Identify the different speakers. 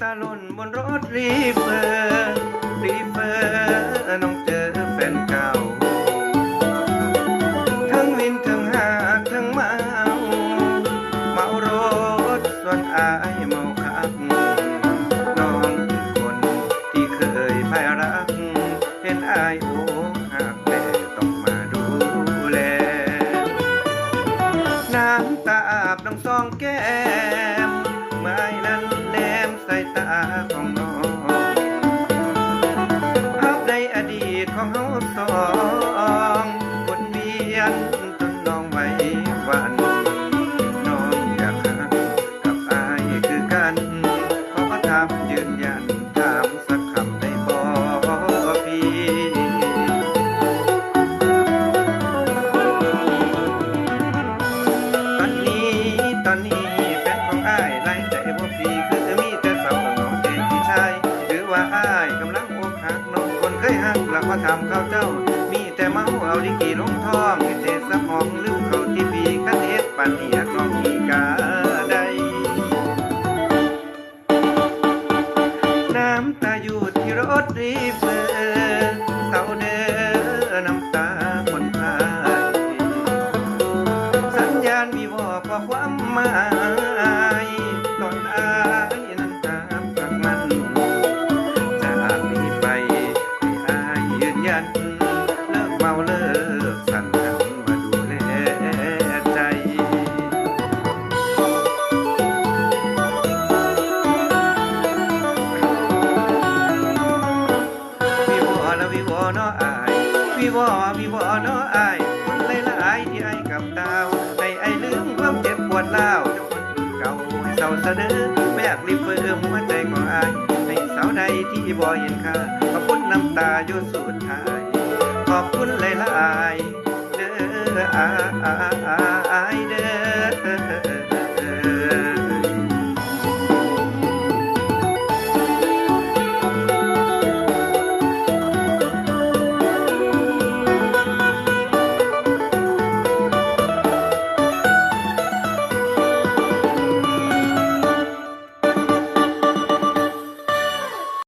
Speaker 1: ำตาล่นบนรถรีเฟอร์น้องเจอแฟนเก่าทั้งวินทั้งหากทั้งเมารถส่วนอายเมาคักน้องคนที่เคยพายรักเห็นอายโอ้หักแต่ต้องมาดูแลน้ำตาอาบน้องซองแก้มเมื่อไอ้นั้นแนมใส่ตาของน้องภาพในอดีตของเฮาสองวนเวียนจนน้องไว้วันน้องอยากหักกับอายคือกันขอถามยืนยันถามสักคำได้บ่พี่ตอนนี้แฟนของอ้ายไล่ใจบ่ฟรีคือจะมีแต่เศร้าน้องเองที่ชายหรือว่าอ้ายกำลังอกหักน้องคนเคยหักแล้วก็ทำเขาเจ้ามีแต่เมาเอาดิกี่ลงท้องมีแต่สมองลืมเขาที่ปีคันเฮ็ดปันนี้น้องมีกาได้น้ำตาอยู่ที่รถรีเฟอร์เศร้าเด้อน้ำตาคนพายสัญญาณมีวอพอความหมายตอนอายนั้นตามปากมันจากนี้ไปให้อายยืนยันเลิกเมาเลิกสั่นหันมาดูแลใจวิวอนะวิวอเนาะอายวิวอเนาะอายคนหลายๆที่ไอ้กับดาวให้ไอ้ลืมความเจ็บปวดร้าวจากคนเก่าให้เศร้าสะเด้อไม่อยากรีบเฟิร์มหัวใจของอายให้สาวใดที่บ่เห็นค่าขอบคุณน้ำตาอยู่สุดท้ายขอบคุณหลายๆเด้อ